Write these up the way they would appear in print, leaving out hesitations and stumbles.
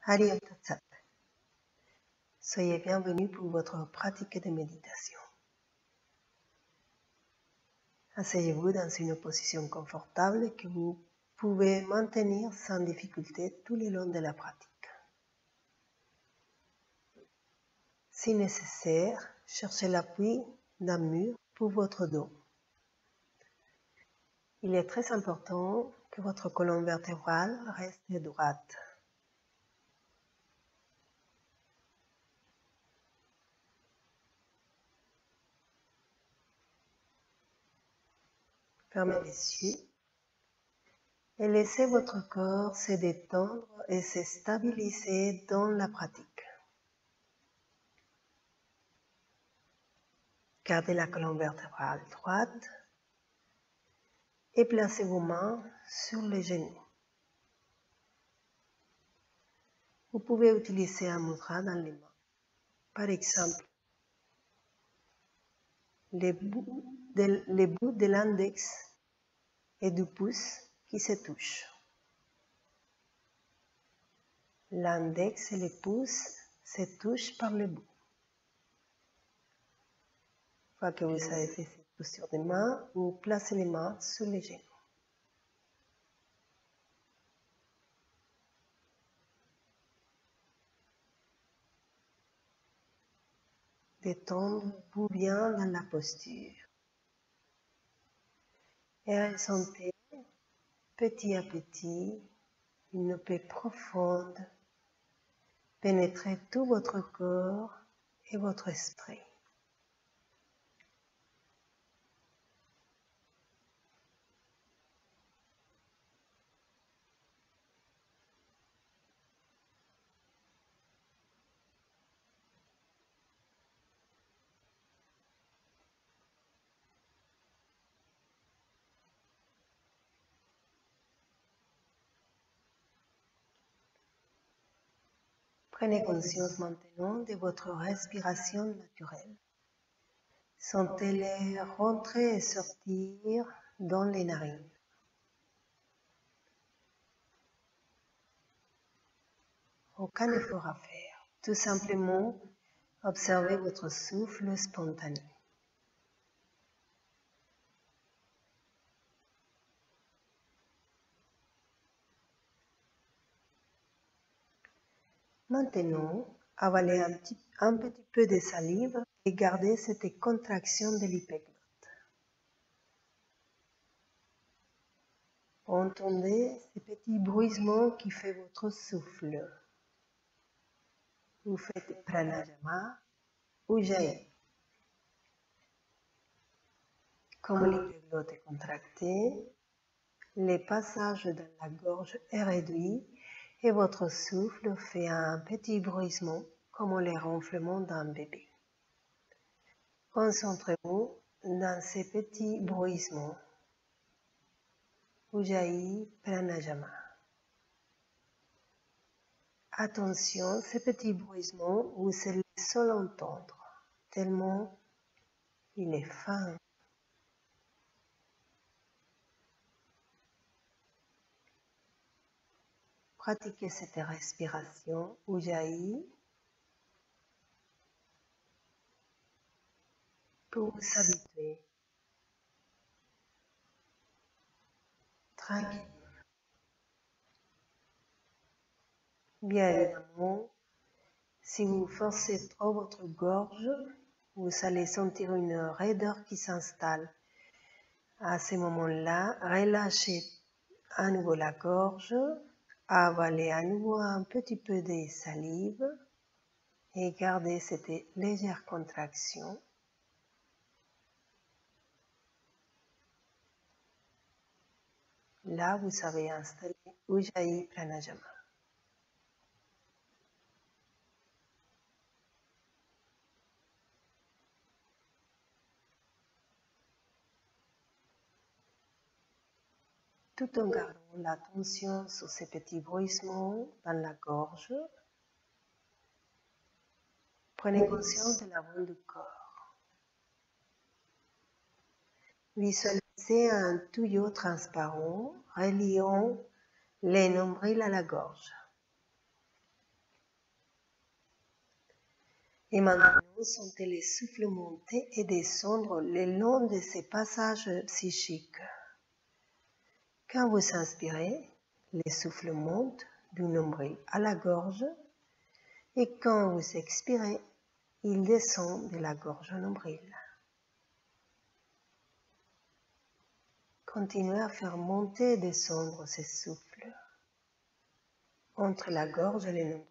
Hariom Tatsat. Soyez bienvenus pour votre pratique de méditation. Asseyez-vous dans une position confortable que vous pouvez maintenir sans difficulté tout le long de la pratique. Si nécessaire, cherchez l'appui d'un mur pour votre dos. Il est très important que votre colonne vertébrale reste droite. Fermez les yeux et laissez votre corps se détendre et se stabiliser dans la pratique. Gardez la colonne vertébrale droite et placez vos mains sur les genoux. Vous pouvez utiliser un mudra dans les mains. Par exemple, les bouts de l'index et du pouce qui se touchent. L'index et le pouce se touchent par le bout. Une fois que vous avez fait cette posture de main, vous placez les mains sur les genoux. Détendez-vous bien dans la posture. Et ressentez petit à petit une paix profonde pénétrer tout votre corps et votre esprit. Prenez conscience maintenant de votre respiration naturelle. Sentez-les rentrer et sortir dans les narines. Aucun effort à faire. Tout simplement, observez votre souffle spontané. Maintenant, avalez un petit peu de salive et gardez cette contraction de l'hypoglotte. Entendez ces petits bruissements qui font votre souffle. Vous faites pranayama ou ujjayi. Comme l'hypoglotte est contractée, le passage dans la gorge est réduit et votre souffle fait un petit bruissement comme le ronflement d'un bébé. Concentrez-vous dans ces petits bruissements. Ujjayi pranayama. Attention, ces petits bruissements, vous allez seul entendre, tellement il est fin. Pratiquez cette respiration ujjayi pour vous habituer. Tranquille. Bien évidemment, si vous forcez trop votre gorge, vous allez sentir une raideur qui s'installe. À ce moment-là, relâchez à nouveau la gorge, avalez à nouveau un petit peu de salive et gardez cette légère contraction. Là, vous avez installé Ujjayi Pranayama. Tout en gardant l'attention sur ces petits bruissements dans la gorge, prenez conscience de l'avant du corps. Visualisez un tuyau transparent reliant les nombrils à la gorge. Et maintenant, sentez les souffles monter et descendre le long de ces passages psychiques. Quand vous inspirez, les souffles montent du nombril à la gorge et quand vous expirez, ils descendent de la gorge au nombril. Continuez à faire monter et descendre ces souffles entre la gorge et le nombril.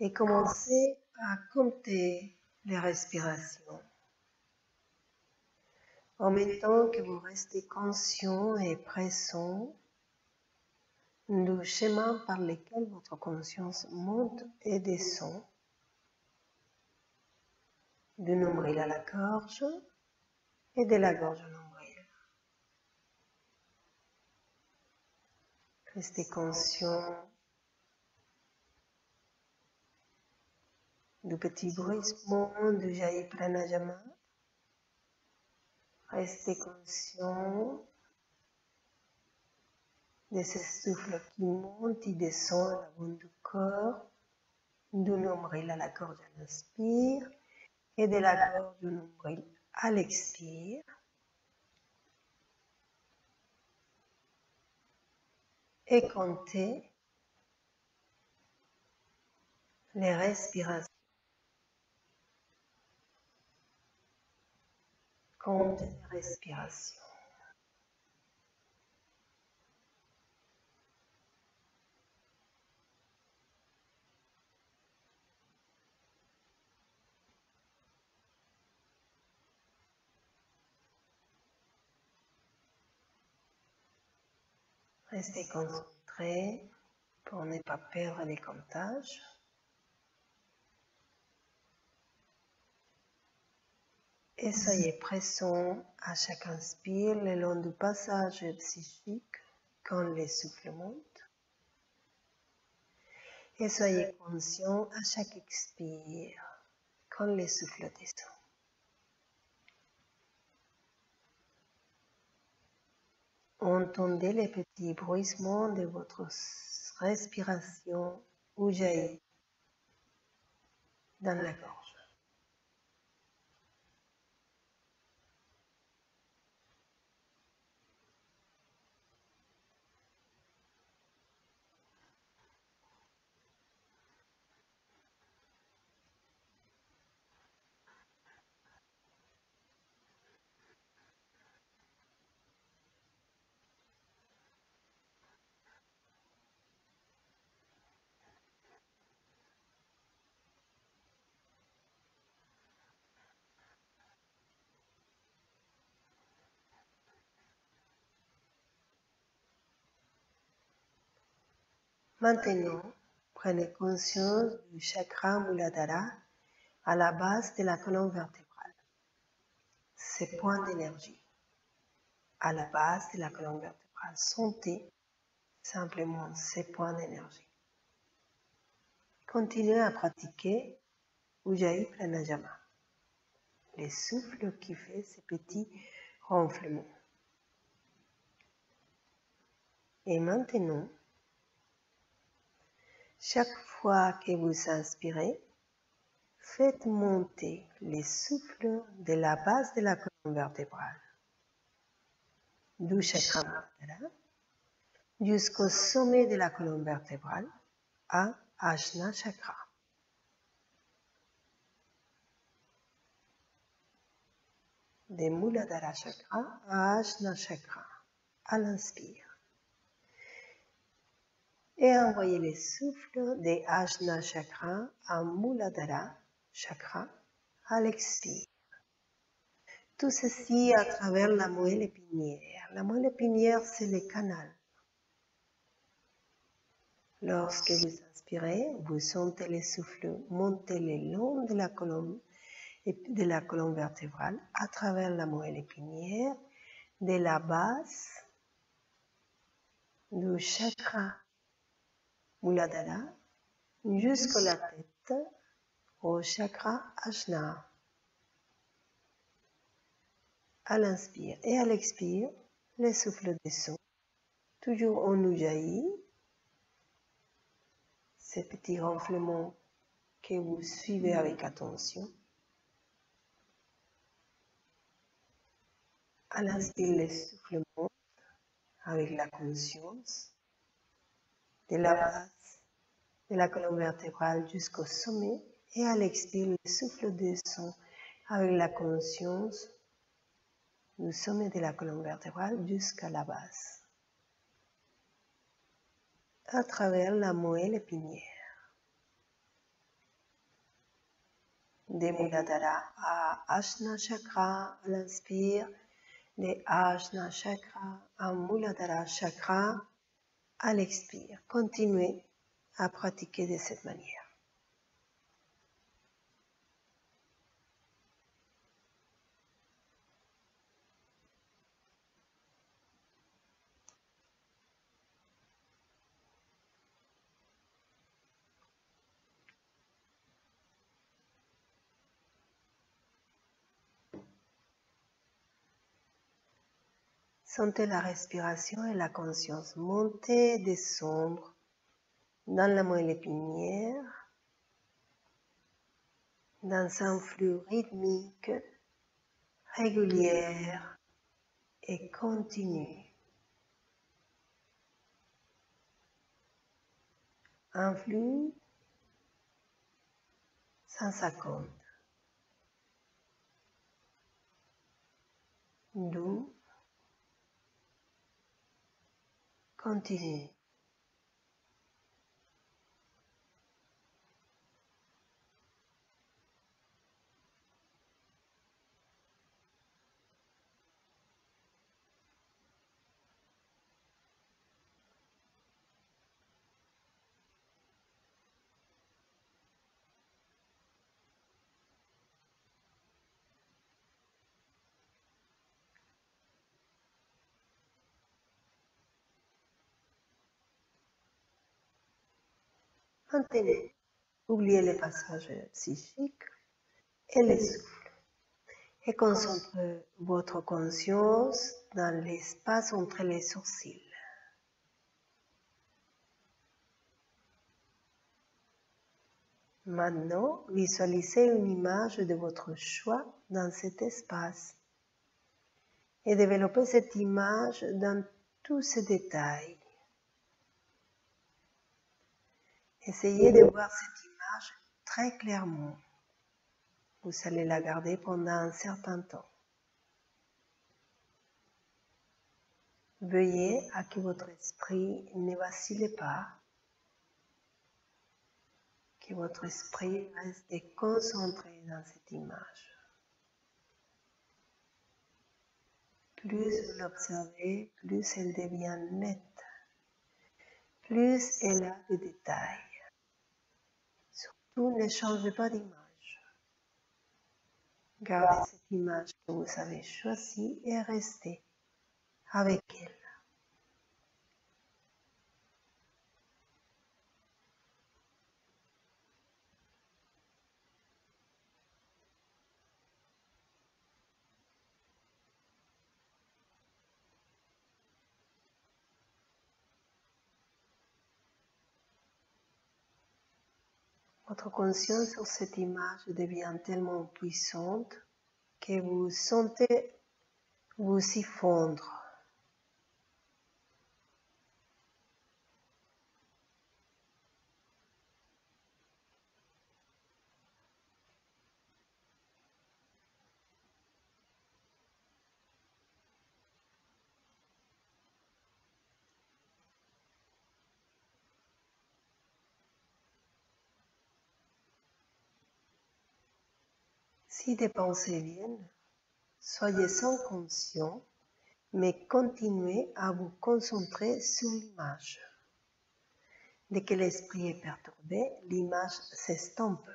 Et commencez à compter les respirations. En même temps que vous restez conscient et présent du chemin par lequel votre conscience monte et descend, du nombril à la gorge et de la gorge au nombril. Restez conscient du petit bruissement du Jai Pranayama. Restez conscient de ce souffle qui monte et descend à l'avant du corps, du nombril à la gorge à l'inspire et de la gorge au nombril à l'expire. Et comptez les respirations. Comptez les respirations. Restez concentrés pour ne pas perdre les comptages. Et soyez présents à chaque inspire le long du passage psychique quand les souffles montent. Et soyez conscients à chaque expire quand les souffles descendent. Entendez les petits bruissements de votre respiration ou jaillit dans la gorge. Maintenant, prenez conscience du chakra Muladhara à la base de la colonne vertébrale. Ces points d'énergie à la base de la colonne vertébrale. Sentez simplement ces points d'énergie. Continuez à pratiquer Ujjayi Pranayama, les souffles qui fait ces petits ronflements. Et maintenant, chaque fois que vous inspirez, faites monter les souffles de la base de la colonne vertébrale, du chakra Muladhara, jusqu'au sommet de la colonne vertébrale, à Ajna Chakra. De Muladhara Chakra à Ajna Chakra, à l'inspire. Et envoyez les souffles de Ajna Chakra à Muladhara Chakra à l'expire. Tout ceci à travers la moelle épinière. La moelle épinière, c'est le canal. Lorsque vous inspirez, vous sentez les souffles monter le long de la colonne vertébrale à travers la moelle épinière, de la base du chakra Muladhara jusqu'à la tête, au chakra Ajna. À l'inspire et à l'expire, les souffles descendent, toujours en Ujjayi, ces petits ronflements que vous suivez avec attention. À l'inspire, le souffle monte avec la conscience de la base de la colonne vertébrale jusqu'au sommet, et à l'expire, le souffle descend avec la conscience du sommet de la colonne vertébrale jusqu'à la base, à travers la moelle épinière. De Muladhara à Ajna Chakra à l'inspire, de Ajna Chakra à Muladhara Chakra à l'expire. Continuez à pratiquer de cette manière. Sentez la respiration et la conscience monter et descendre dans la moelle épinière, dans un flux rythmique, régulier et continu. Un flux sans acompte, doux, continu. Maintenant, oubliez les passages psychiques et les souffles et concentrez votre conscience dans l'espace entre les sourcils. Maintenant, visualisez une image de votre choix dans cet espace et développez cette image dans tous ses détails. Essayez de voir cette image très clairement. Vous allez la garder pendant un certain temps. Veuillez à que votre esprit ne vacille pas, que votre esprit reste concentré dans cette image. Plus vous l'observez, plus elle devient nette, plus elle a des détails. Surtout, ne changez pas d'image. Gardez cette image que vous avez choisie et restez avec elle. Votre conscience sur cette image devient tellement puissante que vous sentez vous y fondre. Si des pensées viennent, soyez-en conscient, mais continuez à vous concentrer sur l'image. Dès que l'esprit est perturbé, l'image s'estompe.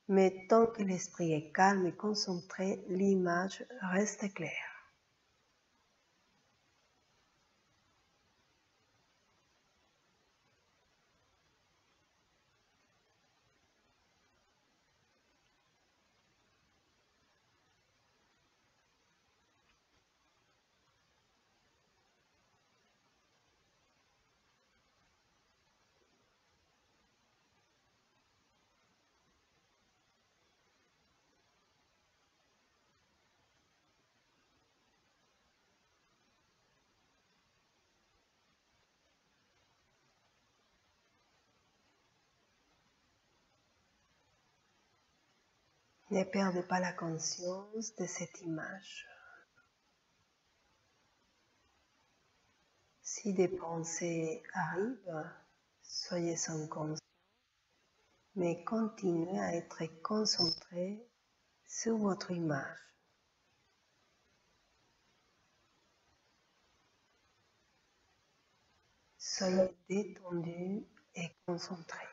Mais tant que l'esprit est calme et concentré, l'image reste claire. Ne perdez pas la conscience de cette image. Si des pensées arrivent, soyez sans conscience, mais continuez à être concentré sur votre image. Soyez détendu et concentré.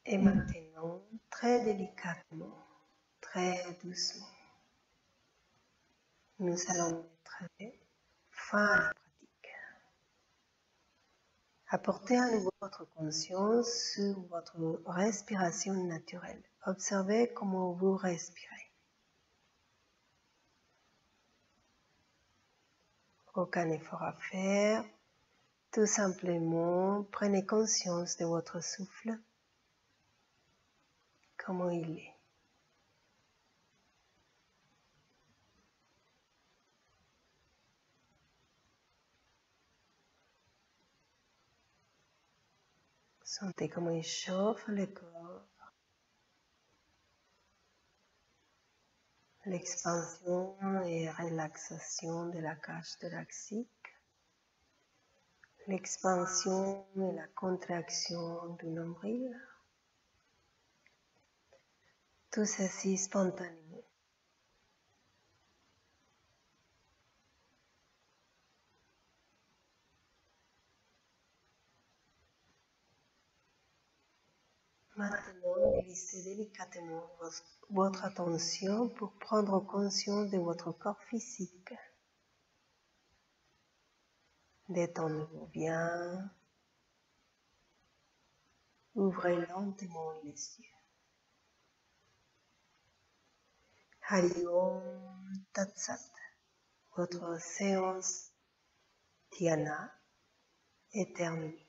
Et maintenant, très délicatement, très doucement, nous allons mettre fin à la pratique. Apportez à nouveau votre conscience sur votre respiration naturelle. Observez comment vous respirez. Aucun effort à faire. Tout simplement, prenez conscience de votre souffle, comment il est. Sentez comment il chauffe le corps. L'expansion et relaxation de la cage thoracique. L'expansion et la contraction du nombril. Tout ceci spontanément. Maintenant, glissez délicatement votre attention pour prendre conscience de votre corps physique. Détendez-vous bien. Ouvrez lentement les yeux. Hari Om Tat Sat. Votre séance Dhyana est terminée.